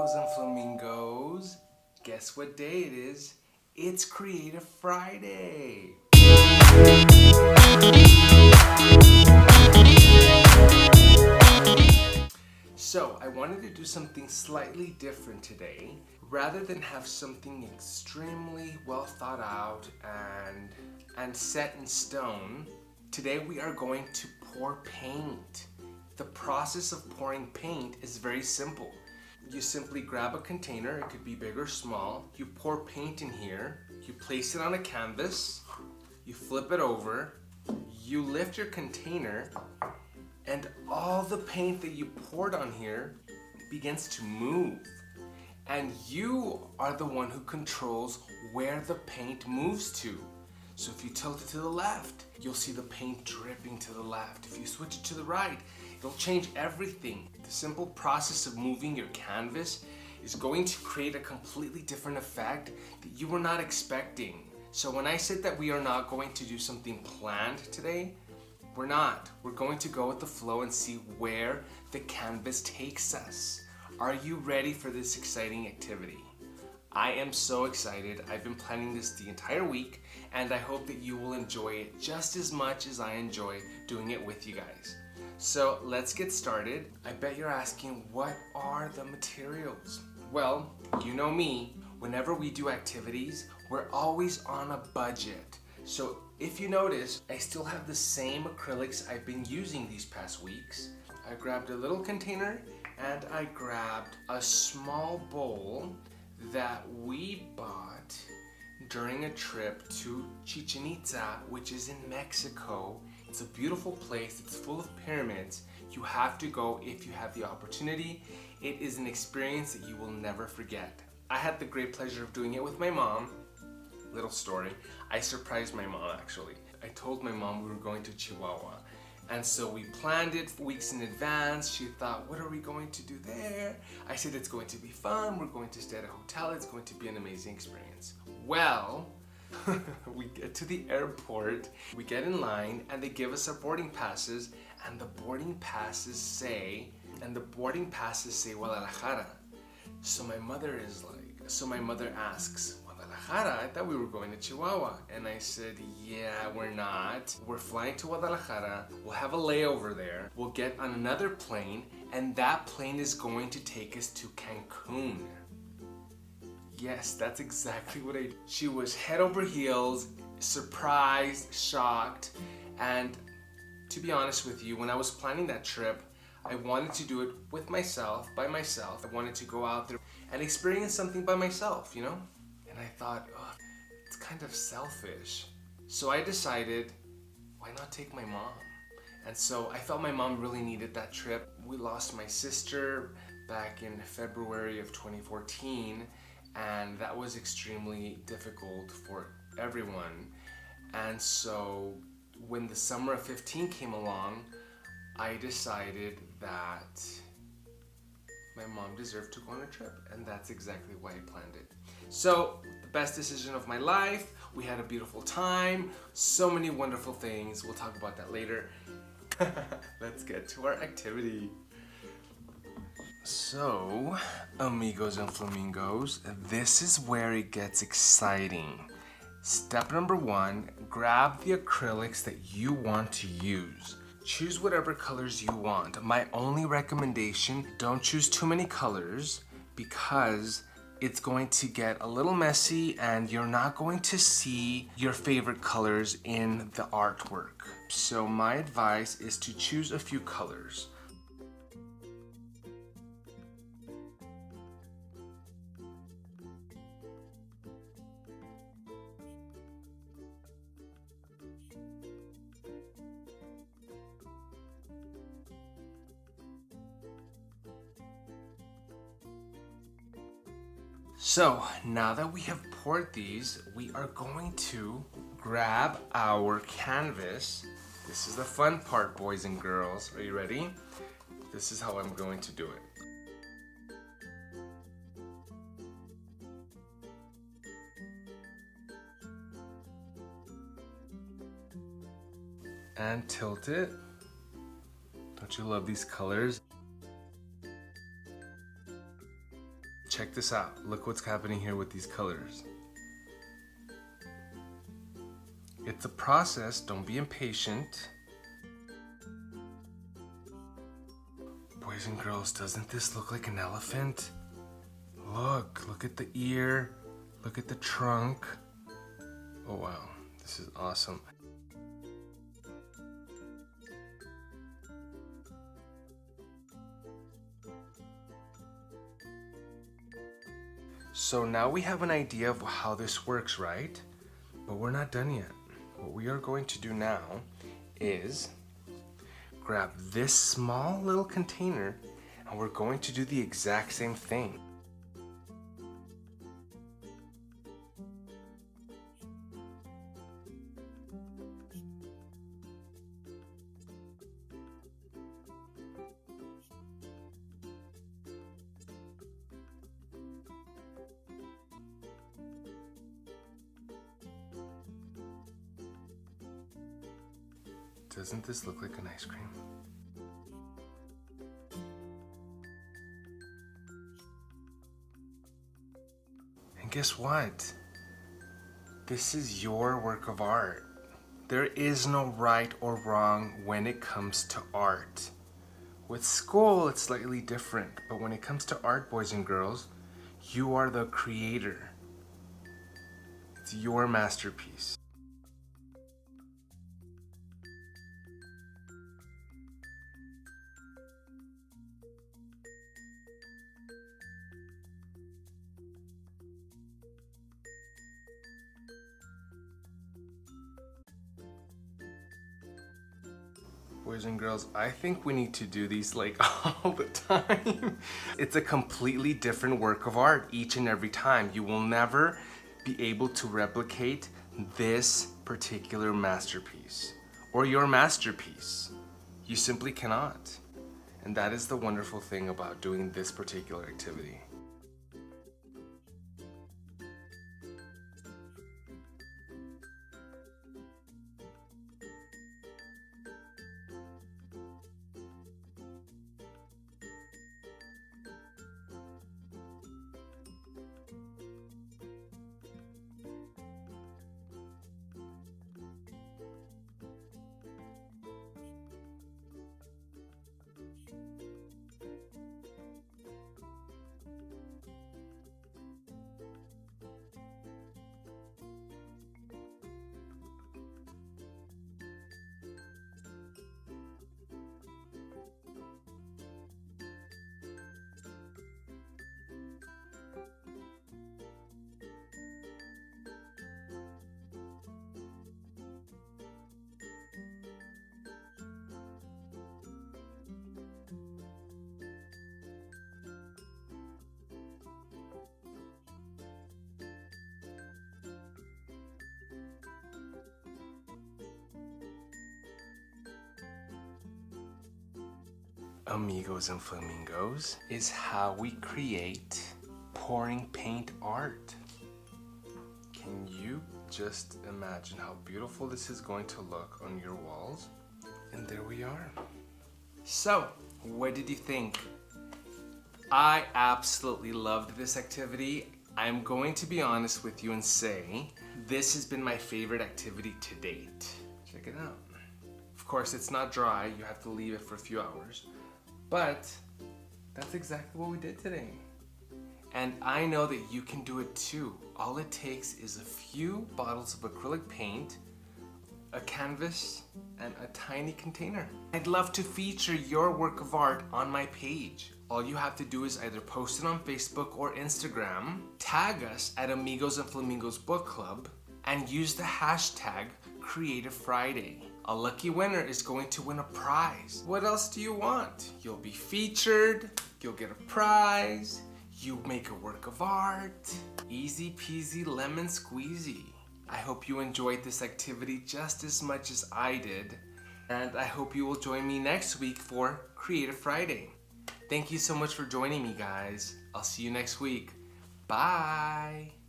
amigos and flamingos. Guess what day it is? It's Creative Friday. So I wanted to do something slightly different today. Rather than have something extremely well thought out and set in stone, today we are going to pour paint. The process of pouring paint is very simple. You simply grab a container, it could be big or small, you pour paint in here, you place it on a canvas, you flip it over, you lift your container, and all the paint that you poured on here begins to move. And you are the one who controls where the paint moves to. So if you tilt it to the left, you'll see the paint dripping to the left. If you switch it to the right, it'll change everything. The simple process of moving your canvas is going to create a completely different effect that you were not expecting. So when I said that we are not going to do something planned today, we're not. We're going to go with the flow and see where the canvas takes us. Are you ready for this exciting activity? I am so excited. I've been planning this the entire week, and I hope that you will enjoy it just as much as I enjoy doing it with you guys. So let's get started. I bet you're asking, what are the materials? Well, you know me, whenever we do activities, we're always on a budget. So if you notice, I still have the same acrylics I've been using these past weeks. I grabbed a little container and I grabbed a small bowl that we bought during a trip to Chichen Itza, which is in Mexico. It's a beautiful place. It's full of pyramids. You have to go if you have the opportunity. It is an experience that you will never forget. I had the great pleasure of doing it with my mom. Little story. I surprised my mom actually. I told my mom we were going to Chihuahua. And so we planned it weeks in advance. She thought, what are we going to do there? I said, it's going to be fun. We're going to stay at a hotel. It's going to be an amazing experience. Well, we get to the airport, we get in line, and they give us our boarding passes, and the boarding passes say Guadalajara. So my mother asks, Guadalajara? I thought we were going to Chihuahua. And I said, yeah, we're not. We're flying to Guadalajara. We'll have a layover there. We'll get on another plane, and that plane is going to take us to Cancun. Yes, that's exactly what I did. She was head over heels, surprised, shocked, and to be honest with you, when I was planning that trip, I wanted to do it with myself, by myself. I wanted to go out there and experience something by myself, you know? And I thought, oh, it's kind of selfish. So I decided, why not take my mom? And so I felt my mom really needed that trip. We lost my sister back in February of 2014, and that was extremely difficult for everyone. And so when the summer of 15 came along, I decided that my mom deserved to go on a trip, and that's exactly why I planned it. So, the best decision of my life. We had a beautiful time, so many wonderful things. We'll talk about that later. Let's get to our activity. So, amigos and flamingos, this is where it gets exciting. Step number 1, grab the acrylics that you want to use. Choose whatever colors you want. My only recommendation, don't choose too many colors because it's going to get a little messy and you're not going to see your favorite colors in the artwork. So my advice is to choose a few colors. So now that we have poured these, we are going to grab our canvas. This is the fun part, boys and girls. Are you ready? This is how I'm going to do it. And tilt it. Don't you love these colors? check this out. Look what's happening here with these colors. It's a process, don't be impatient. Boys and girls, doesn't this look like an elephant? Look at the ear, look at the trunk. Oh wow, this is awesome. So now we have an idea of how this works, right? But we're not done yet. What we are going to do now is grab this small little container and we're going to do the exact same thing. Doesn't this look like an ice cream? And guess what? This is your work of art. There is no right or wrong when it comes to art. With school, it's slightly different, but when it comes to art, boys and girls, you are the creator. It's your masterpiece. Boys and girls, I think we need to do these like all the time. It's a completely different work of art each and every time. You will never be able to replicate this particular masterpiece or your masterpiece. You simply cannot. And that is the wonderful thing about doing this particular activity. Amigos and Flamingos is how we create pouring paint art. Can you just imagine how beautiful this is going to look on your walls? And there we are. So, what did you think? I absolutely loved this activity. I'm going to be honest with you and say this has been my favorite activity to date. Check it out. Of course, it's not dry. You have to leave it for a few hours. But that's exactly what we did today. And I know that you can do it too. All it takes is a few bottles of acrylic paint, a canvas, and a tiny container. I'd love to feature your work of art on my page. All you have to do is either post it on Facebook or Instagram, tag us at Amigos and Flamingos Book Club, and use the hashtag Creative Friday. A lucky winner is going to win a prize. What else do you want? You'll be featured, you'll get a prize, you make a work of art. Easy peasy lemon squeezy. I hope you enjoyed this activity just as much as I did. And I hope you will join me next week for Creative Friday. Thank you so much for joining me, guys. I'll see you next week. Bye.